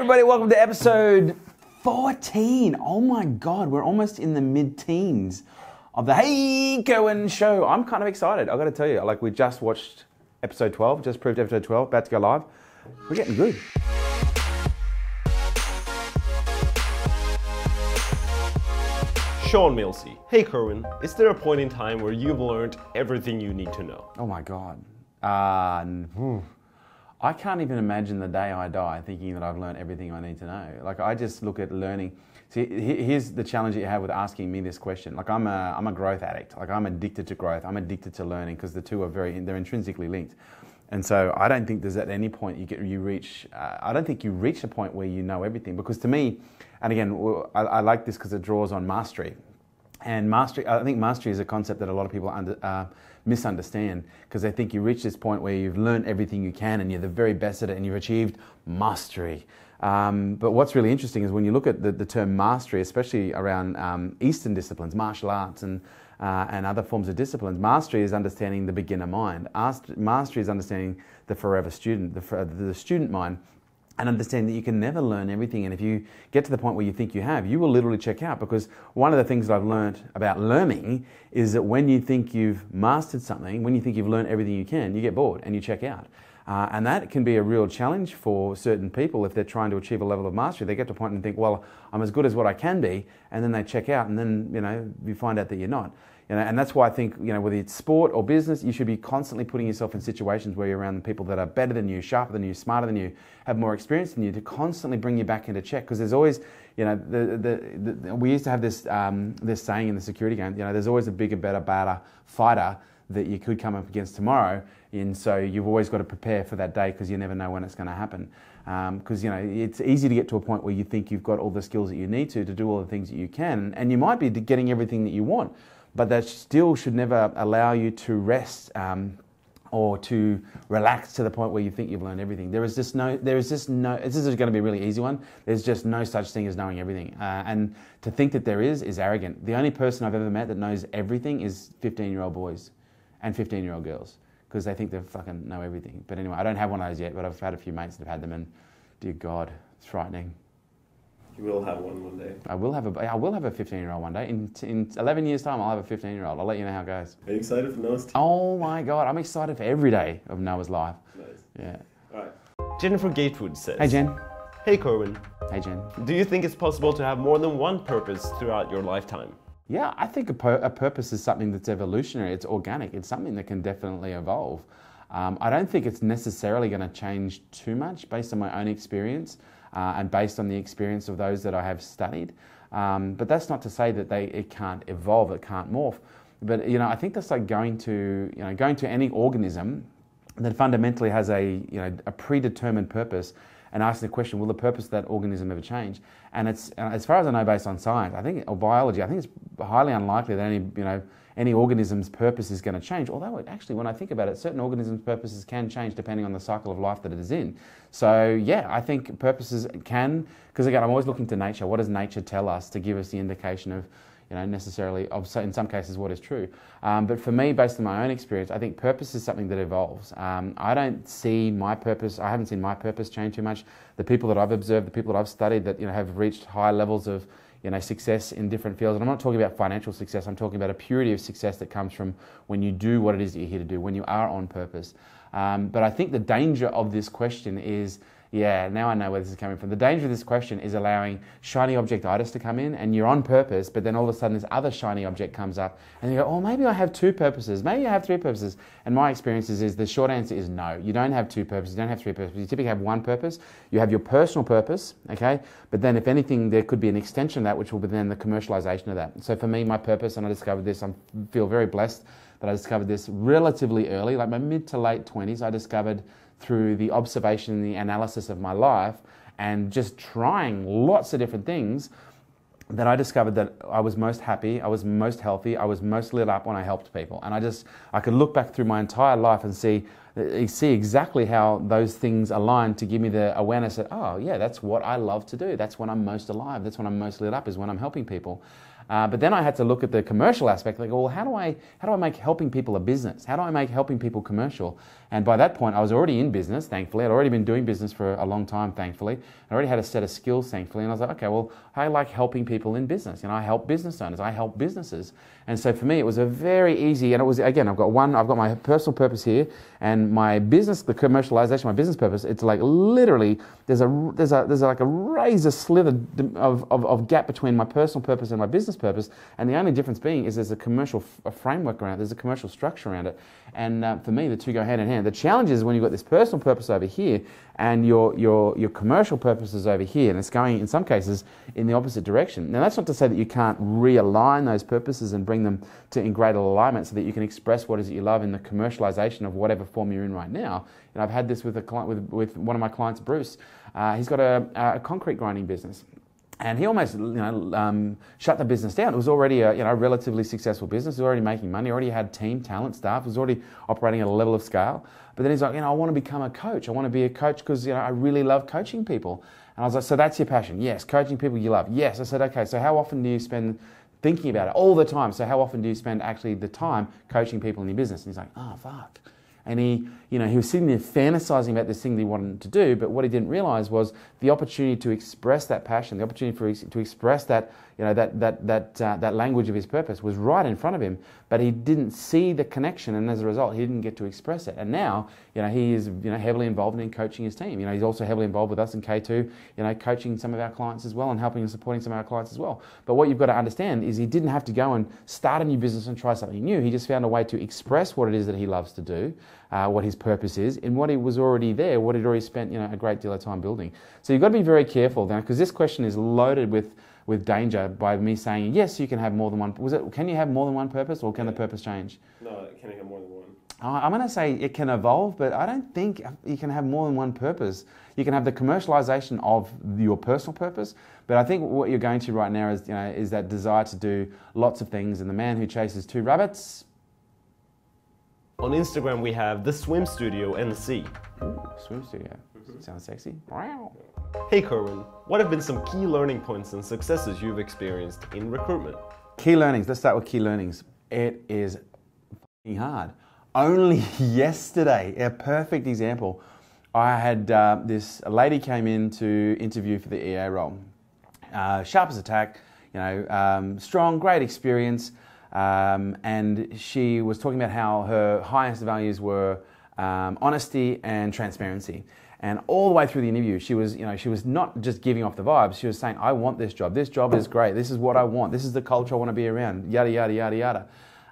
everybody, welcome to episode 14. Oh my God, we're almost in the mid-teens of the Hey Kerwin show. I'm kind of excited, I've got to tell you. Like, we just watched episode 12, just proved episode 12, about to go live. We're getting good. Sean Milsey. Hey Kerwin, is there a point in time where you've learned everything you need to know? Oh my God. I can't even imagine the day I die thinking that I've learned everything I need to know. Like, I just look at learning. See, here's the challenge that you have with asking me this question. Like, I'm a growth addict. Like, I'm addicted to growth. I'm addicted to learning because the two are they're intrinsically linked. And so I don't think there's at any point I don't think you reach a point where you know everything. Because to me, and again, I like this because it draws on mastery. And mastery, I think mastery is a concept that a lot of people misunderstand, because they think you reach this point where you've learned everything you can and you're the very best at it and you've achieved mastery. But what's really interesting is when you look at the term mastery, especially around Eastern disciplines, martial arts and other forms of disciplines, mastery is understanding the beginner mind. Mastery is understanding the forever student, the student mind, and understand that you can never learn everything. And if you get to the point where you think you have, you will literally check out. Because one of the things that I've learned about learning is that when you think you've mastered something, when you think you've learned everything you can, you get bored and you check out. And that can be a real challenge for certain people if they're trying to achieve a level of mastery. They get to a point and think, well, I'm as good as what I can be, and then they check out, and then you find out that you're not. And that's why I think, whether it's sport or business, you should be constantly putting yourself in situations where you're around people that are better than you, sharper than you, smarter than you, have more experience than you, to constantly bring you back into check. Because there's always, we used to have this saying in the security game, there's always a bigger, better, badder fighter that you could come up against tomorrow. And so you've always got to prepare for that day, because you never know when it's going to happen. Because it's easy to get to a point where you think you've got all the skills that you need to do all the things that you can, and you might be getting everything that you want. But that still should never allow you to rest or to relax to the point where you think you've learned everything. This is going to be a really easy one. There's just no such thing as knowing everything. And to think that there is arrogant. The only person I've ever met that knows everything is 15-year-old boys and 15-year-old girls, because they think they fucking know everything. But anyway, I don't have one of those yet, but I've had a few mates that have had them, and dear God, it's frightening. You will have one day. I will have a 15-year-old one day. In 11 years' time, I'll have a 15-year-old. I'll let you know how it goes. Are you excited for Noah's team? Oh my God, I'm excited for every day of Noah's life. Nice. Yeah. All right. Jennifer Gatewood says, Hey Jen. Hey Kerwin. Hey Jen. Do you think it's possible to have more than one purpose throughout your lifetime? Yeah, I think a purpose is something that's evolutionary. It's organic. It's something that can definitely evolve. I don't think it's necessarily going to change too much based on my own experience. And based on the experience of those that I have studied. But that's not to say that it can't evolve, it can't morph. But I think that's like going to any organism that fundamentally has a predetermined purpose, and asking the question, will the purpose of that organism ever change? And it's, as far as I know, based on science, or biology, I think it's highly unlikely that any organism's purpose is going to change. Although, actually, when I think about it, certain organisms' purposes can change depending on the cycle of life that it is in. So, yeah, I think purposes can, because again, I'm always looking to nature. What does nature tell us to give us the indication of, necessarily, in some cases, what is true? But for me, based on my own experience, I think purpose is something that evolves. I haven't seen my purpose change too much. The people that I've observed, the people that I've studied that, have reached high levels of, success in different fields. And I'm not talking about financial success, I'm talking about a purity of success that comes from when you do what it is that you're here to do, when you are on purpose. But I think the danger of this question is, now I know where this is coming from. The danger of this question is allowing shiny objectitis to come in, and you're on purpose, but then all of a sudden this other shiny object comes up, and you go, oh, maybe I have two purposes, maybe I have three purposes. And my experience is the short answer is no. You don't have two purposes, you don't have three purposes. You typically have one purpose. You have your personal purpose, okay? But then if anything, there could be an extension of that, which will be then the commercialization of that. So for me, my purpose, and I discovered this, I feel very blessed that I discovered this relatively early, like my mid to late 20s, I discovered through the observation and the analysis of my life and just trying lots of different things, that I discovered that I was most happy, I was most healthy, I was most lit up when I helped people. And I could look back through my entire life and see exactly how those things align to give me the awareness that, oh yeah, that's what I love to do. That's when I'm most alive. That's when I'm most lit up, is when I'm helping people. But then I had to look at the commercial aspect. Like, well, how do I make helping people a business? How do I make helping people commercial? And by that point, I was already in business, thankfully. I'd already been doing business for a long time, thankfully. I already had a set of skills, thankfully. And I was like, okay, well, I like helping people in business. I help business owners. I help businesses. And so for me, it was a very easy, and it was, again, I've got my personal purpose here, and my business, the commercialization, my business purpose, it's like literally, there's like a razor slither of gap between my personal purpose and my business purpose, and the only difference being is there's a commercial framework around it, there's a commercial structure around it, and for me, the two go hand in hand. The challenge is when you've got this personal purpose over here, and your commercial purpose is over here, and it's going, in some cases, in the opposite direction. Now, that's not to say that you can't realign those purposes and bring them in greater alignment so that you can express what is it you love in the commercialization of whatever form you're in right now. And I've had this with a client, with one of my clients, Bruce. He's got a concrete grinding business. And he almost, shut the business down. It was already a relatively successful business. He was already making money. Already had team, talent, staff. It was already operating at a level of scale. But then he's like, I want to become a coach. I want to be a coach because I really love coaching people. And I was like, so that's your passion? Yes. Coaching people you love? Yes. I said, okay. So how often do you spend thinking about it? All the time. So how often do you spend actually the time coaching people in your business? And he's like, oh fuck. And he was sitting there fantasizing about this thing that he wanted to do, but what he didn't realize was the opportunity to express that passion, the opportunity to express that, that language of his purpose was right in front of him, but he didn't see the connection, and as a result, he didn't get to express it. And now, he is, heavily involved in coaching his team. He's also heavily involved with us in K2, coaching some of our clients as well and helping and supporting some of our clients as well. But what you've got to understand is he didn't have to go and start a new business and try something new. He just found a way to express what it is that he loves to do, what his purpose is, in what he was already there, what he'd already spent, a great deal of time building. So you've got to be very careful now, because this question is loaded with danger by me saying, yes, you can have more than one. Can you have more than one purpose, or can the purpose change? No, can you have more than one? I'm going to say it can evolve, but I don't think you can have more than one purpose. You can have the commercialization of your personal purpose, but I think what you're going to right now is that desire to do lots of things, and the man who chases two rabbits. On Instagram, we have the Swim Studio NC. Ooh, swim studio. Sounds sexy. Wow. Hey Kerwin, what have been some key learning points and successes you've experienced in recruitment? Key learnings. Let's start with key learnings. It is fucking hard. Only yesterday, a perfect example, I had this lady came in to interview for the EA role. Sharp as a tack, strong, great experience, and she was talking about how her highest values were honesty and transparency. And all the way through the interview, she was not just giving off the vibes. She was saying, "I want this job. This job is great. This is what I want. This is the culture I want to be around." Yada yada yada yada.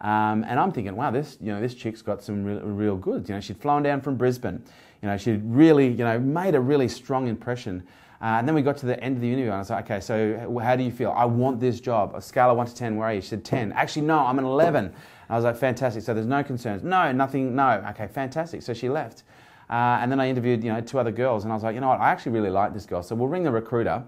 And I'm thinking, wow, this chick's got some real goods. She'd flown down from Brisbane. She'd really made a really strong impression. And then we got to the end of the interview, and I was like, okay, so how do you feel? I want this job. A scale of 1 to 10, where are you? She said 10. Actually, no, I'm an 11. And I was like, fantastic. So there's no concerns. No, nothing. No. Okay, fantastic. So she left. And then I interviewed, 2 other girls, and I was like, you know what, I actually really like this girl. So we'll ring the recruiter,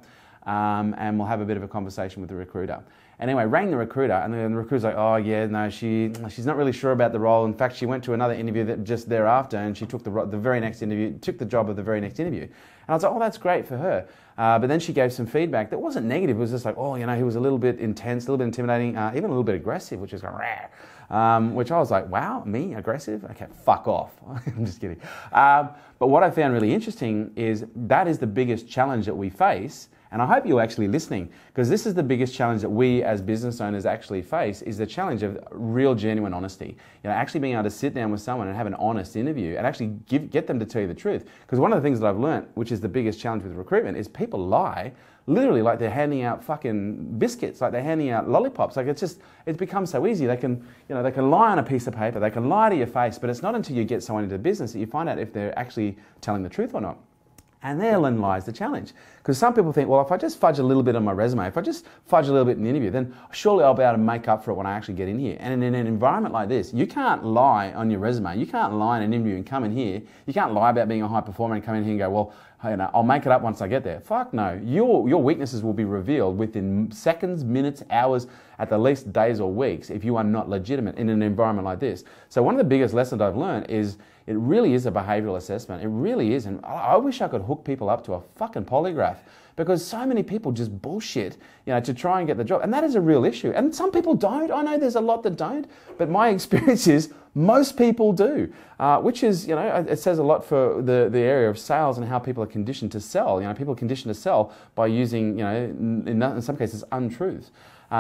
and we'll have a bit of a conversation with the recruiter. Anyway, rang the recruiter, and then the recruiter's like, oh yeah, no, she's not really sure about the role. In fact, she went to another interview just thereafter, and she took the very next interview, took the job of the very next interview. And I was like, oh, that's great for her. But then she gave some feedback that wasn't negative. It was just like, oh, he was a little bit intense, a little bit intimidating, even a little bit aggressive, which is like, which I was like, wow, me, aggressive? Okay, fuck off. I'm just kidding. But what I found really interesting is that is the biggest challenge that we face. And I hope you're actually listening, because this is the biggest challenge that we as business owners actually face, is the challenge of real, genuine honesty. Actually being able to sit down with someone and have an honest interview and actually get them to tell you the truth. Because one of the things that I've learned, which is the biggest challenge with recruitment, is people lie literally like they're handing out fucking biscuits, like they're handing out lollipops. Like it's become so easy. They can lie on a piece of paper, they can lie to your face, but it's not until you get someone into business that you find out if they're actually telling the truth or not. And therein lies the challenge. Because some people think, well, if I just fudge a little bit on my resume, if I just fudge a little bit in the interview, then surely I'll be able to make up for it when I actually get in here. And in an environment like this, you can't lie on your resume. You can't lie in an interview and come in here. You can't lie about being a high performer and come in here and go, well, I'll make it up once I get there. Fuck no. Your weaknesses will be revealed within seconds, minutes, hours, at the least days or weeks if you are not legitimate in an environment like this. So one of the biggest lessons I've learned is, it really is a behavioural assessment. It really is. And I wish I could hook people up to a fucking polygraph, because so many people just bullshit, to try and get the job. And that is a real issue. And some people don't. I know there's a lot that don't, but my experience is most people do, which is, it says a lot for the area of sales and how people are conditioned to sell. People are conditioned to sell by using, in some cases, untruths.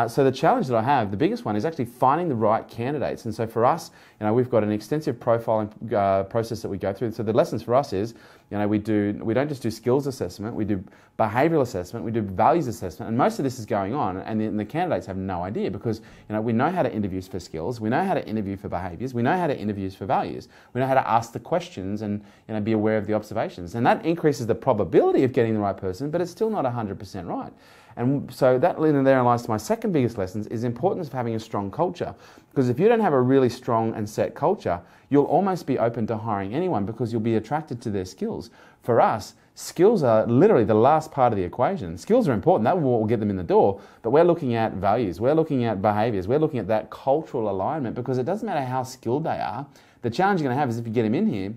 So the challenge that I have, the biggest one, is actually finding the right candidates. And so for us, we've got an extensive profiling process that we go through. So the lessons for us is, we don't just do skills assessment, we do behavioural assessment, we do values assessment, and most of this is going on, and the candidates have no idea, because we know how to interview for skills, we know how to interview for behaviours, we know how to interview for values, we know how to ask the questions and be aware of the observations, and that increases the probability of getting the right person, but it's still not 100% right. And so that therein lies to my second biggest lessons, is the importance of having a strong culture. Because if you don't have a really strong and set culture, you'll almost be open to hiring anyone, because you'll be attracted to their skills. For us, skills are literally the last part of the equation. Skills are important, that will get them in the door, but we're looking at values, we're looking at behaviours, we're looking at that cultural alignment, because it doesn't matter how skilled they are. The challenge you're going to have is if you get them in here,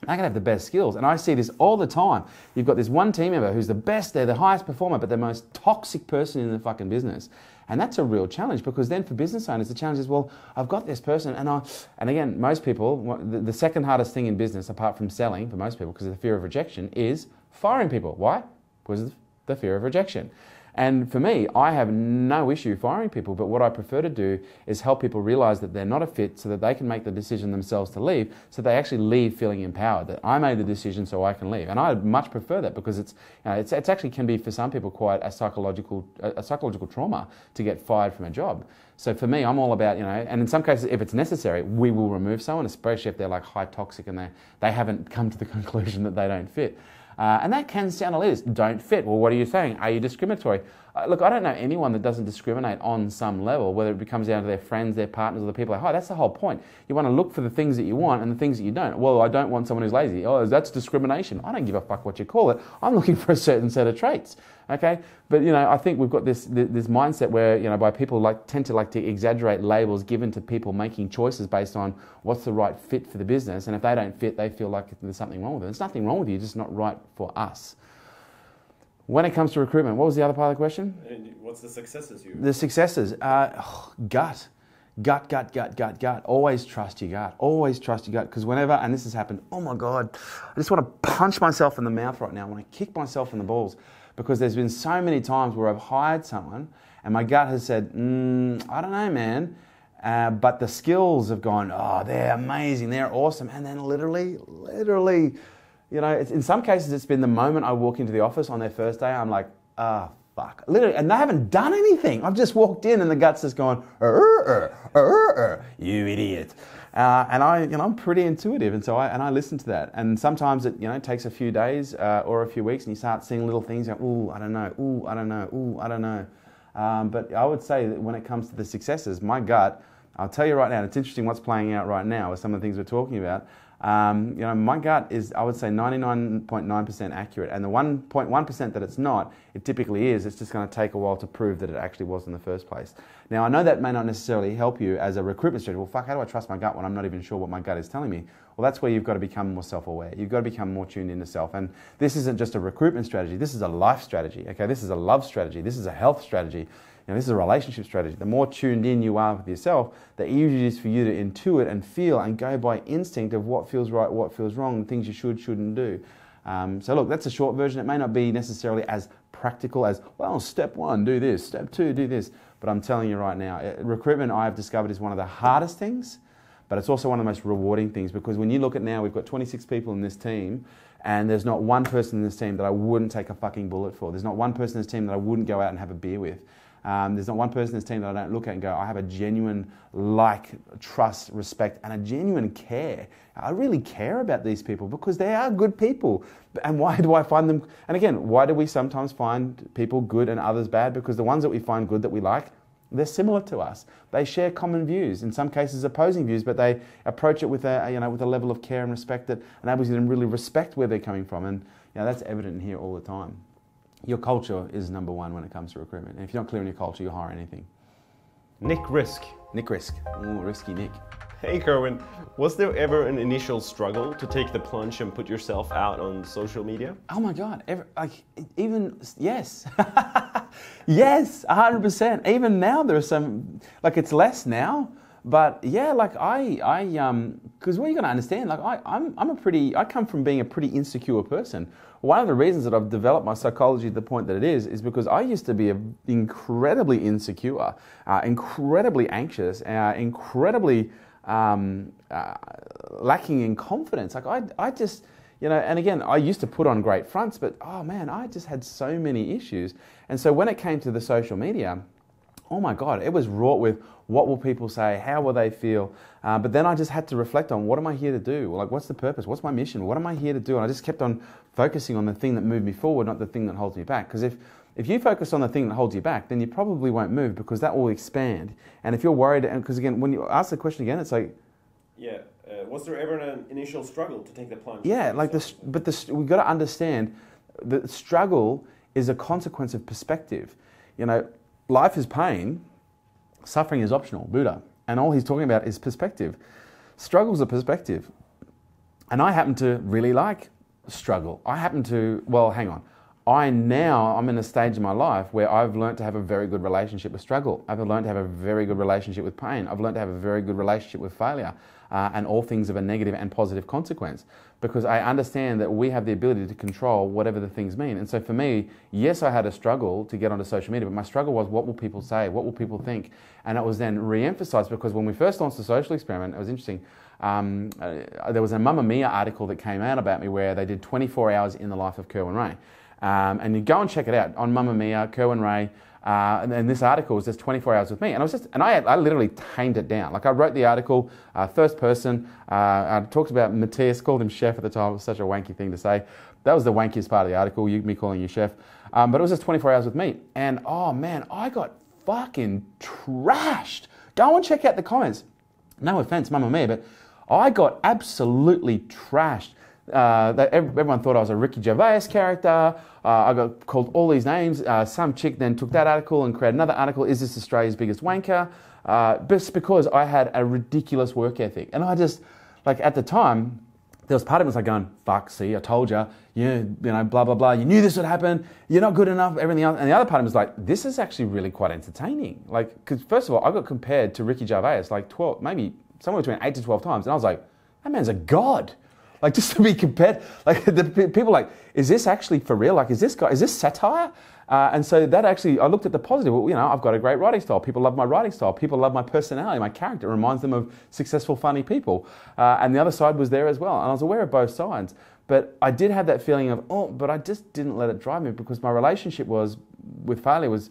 they're going to have the best skills. And I see this all the time. You've got this one team member who's the best, they're the highest performer, but the most toxic person in the fucking business. And that's a real challenge, because then for business owners, the challenge is, well, I've got this person, and again, most people, the second hardest thing in business, apart from selling for most people, because of the fear of rejection, is firing people. Why? Because of the fear of rejection. And for me, I have no issue firing people, but what I prefer to do is help people realize that they're not a fit, so that they can make the decision themselves to leave, so they actually leave feeling empowered, that I made the decision so I can leave. And I much prefer that, because it's actually can be for some people quite a psychological trauma to get fired from a job. So for me, I'm all about, and in some cases, if it's necessary, we will remove someone, especially if they're like high toxic and they haven't come to the conclusion that they don't fit. And that can sound a little, don't fit. Well, what are you saying? Are you discriminatory? Look, I don't know anyone that doesn't discriminate on some level, whether it comes down to their friends, their partners, or the people they hire. That's the whole point. You want to look for the things that you want and the things that you don't. Well, I don't want someone who's lazy. Oh, that's discrimination. I don't give a fuck what you call it. I'm looking for a certain set of traits. Okay, but I think we've got this mindset where by people tend to exaggerate labels given to people making choices based on what's the right fit for the business, and if they don't fit, they feel like there's something wrong with them. There's nothing wrong with you, just not right for us. When it comes to recruitment, what was the other part of the question? What's the successes you? The successes, gut. Always trust your gut. Always trust your gut, because whenever, and this has happened, oh my God, I just want to punch myself in the mouth right now. I want to kick myself in the balls, because there's been so many times where I've hired someone and my gut has said, I don't know, man. But the skills have gone, oh, they're amazing, they're awesome. And then literally, in some cases it's been the moment I walk into the office on their first day, I'm like, fuck. Literally, and they haven't done anything. I've just walked in and the gut's just gone, you idiot. And I'm pretty intuitive, and so I listen to that. And sometimes it takes a few days or a few weeks, and you start seeing little things like, ooh, I don't know, ooh, I don't know, ooh, I don't know. But I would say that when it comes to the successes, my gut, I'll tell you right now, and it's interesting what's playing out right now with some of the things we're talking about. My gut is, I would say, 99.9% accurate, and the 1.1% that it's not, it typically is. It's just going to take a while to prove that it actually was in the first place. Now, I know that may not necessarily help you as a recruitment strategy. Well, fuck, how do I trust my gut when I'm not even sure what my gut is telling me? Well, that's where you've got to become more self-aware. You've got to become more tuned into self. And this isn't just a recruitment strategy. This is a life strategy. Okay, this is a love strategy. This is a health strategy. This is a relationship strategy. The more tuned in you are with yourself, the easier it is for you to intuit and feel and go by instinct of what feels right, what feels wrong, and things you shouldn't do. So look, that's a short version. It may not be necessarily as practical as, well, step 1, do this, step 2, do this. But I'm telling you right now, recruitment, I have discovered, is one of the hardest things, but it's also one of the most rewarding things, because when you look at now, we've got 26 people in this team, and there's not one person in this team that I wouldn't take a fucking bullet for. There's not one person in this team that I wouldn't go out and have a beer with. There's not one person in this team that I don't look at and go, I have a genuine trust, respect, and a genuine care. I really care about these people because they are good people. And why do I find them? And again, why do we sometimes find people good and others bad? Because the ones that we find good, that we like, they're similar to us. They share common views, in some cases opposing views, but they approach it with a level of care and respect that enables you to really respect where they're coming from. And that's evident here all the time. Your culture is number one when it comes to recruitment. And if you're not clear on your culture, you'll hire anything. Nick Risk. Nick Risk. Ooh, risky Nick. Hey Kerwin, was there ever an initial struggle to take the plunge and put yourself out on social media? Oh my God, yes. Yes, 100%. Even now there are some, like it's less now, but yeah, like because what you gotta understand, like I come from being a pretty insecure person. One of the reasons that I've developed my psychology to the point that it is because I used to be incredibly insecure, incredibly anxious, incredibly lacking in confidence. Like I just, and again, I used to put on great fronts, but oh man, I just had so many issues. And so when it came to the social media, oh my God, it was wrought with what will people say, how will they feel? But then I just had to reflect on what am I here to do? Like what's the purpose? What's my mission? What am I here to do? And I just kept on focusing on the thing that moved me forward, not the thing that holds me back. Because if you focus on the thing that holds you back, then you probably won't move because that will expand. And if you're worried, because again, when you ask the question again, it's like, yeah, was there ever an initial struggle to take the plunge? Yeah, like we've got to understand that struggle is a consequence of perspective. Life is pain, suffering is optional, Buddha. And all he's talking about is perspective. Struggle's a perspective. And I happen to really like struggle. I'm in a stage in my life where I've learned to have a very good relationship with struggle. I've learned to have a very good relationship with pain. I've learned to have a very good relationship with failure and all things of a negative and positive consequence, because I understand that we have the ability to control whatever the things mean. And so for me, yes, I had a struggle to get onto social media, but my struggle was, what will people say? What will people think? And it was then re-emphasized because when we first launched the social experiment, it was interesting. There was a Mamma Mia article that came out about me where they did 24 hours in the life of Kerwin Rae. And you go and check it out on Mamma Mia, Kerwin Rae, and this article was just 24 hours with me. And I literally tamed it down. Like I wrote the article, first person, I talked about Matthias, called him chef at the time. It was such a wanky thing to say. That was the wankiest part of the article, me calling you chef. But it was just 24 hours with me. And oh man, I got fucking trashed. Go and check out the comments. No offense, Mamma Mia, but I got absolutely trashed. Everyone thought I was a Ricky Gervais character. I got called all these names. Some chick then took that article and created another article, is this Australia's biggest wanker? Just because I had a ridiculous work ethic. And I just, like at the time, there was part of it was like going, fuck, see, I told you, blah, blah, blah. You knew this would happen. You're not good enough, everything else. And the other part of it was like, this is actually really quite entertaining. Like, because first of all, I got compared to Ricky Gervais like 12, maybe somewhere between 8 to 12 times. And I was like, that man's a god. Like just to be compared, like the people like, is this actually for real? Like, is this satire? And so that actually, I looked at the positive. Well, I've got a great writing style. People love my writing style. People love my personality, my character. It reminds them of successful, funny people. And the other side was there as well. And I was aware of both sides. But I did have that feeling of, but I just didn't let it drive me because my relationship with failure was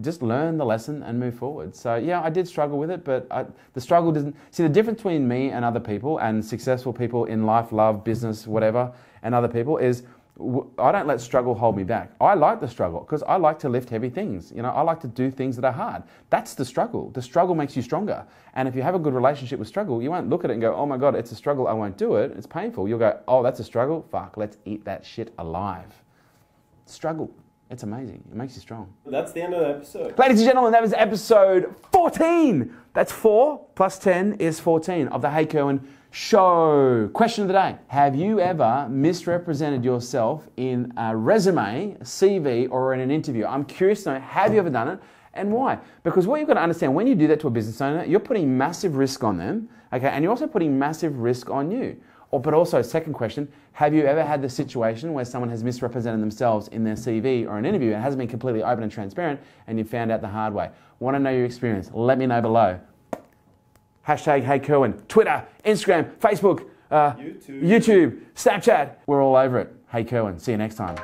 just learn the lesson and move forward. So yeah, I did struggle with it, but the struggle doesn't... See, the difference between me and other people and successful people in life, love, business, whatever, and other people is I don't let struggle hold me back. I like the struggle because I like to lift heavy things. I like to do things that are hard. That's the struggle. The struggle makes you stronger. And if you have a good relationship with struggle, you won't look at it and go, oh my God, it's a struggle, I won't do it. It's painful. You'll go, oh, that's a struggle? Fuck, let's eat that shit alive. Struggle. It's amazing. It makes you strong. That's the end of the episode. Ladies and gentlemen, that was episode 14. That's 4 plus 10 is 14 of the Hey Kerwin Show. Question of the day. Have you ever misrepresented yourself in a resume, a CV, or in an interview? I'm curious to know, have you ever done it and why? Because what you've got to understand, when you do that to a business owner, you're putting massive risk on them, okay, and you're also putting massive risk on you. But also, second question, have you ever had the situation where someone has misrepresented themselves in their CV or an interview and hasn't been completely open and transparent and you found out the hard way? Want to know your experience? Let me know below. Hashtag Hey Kerwin, Twitter, Instagram, Facebook, YouTube, Snapchat. We're all over it. Hey Kerwin, see you next time.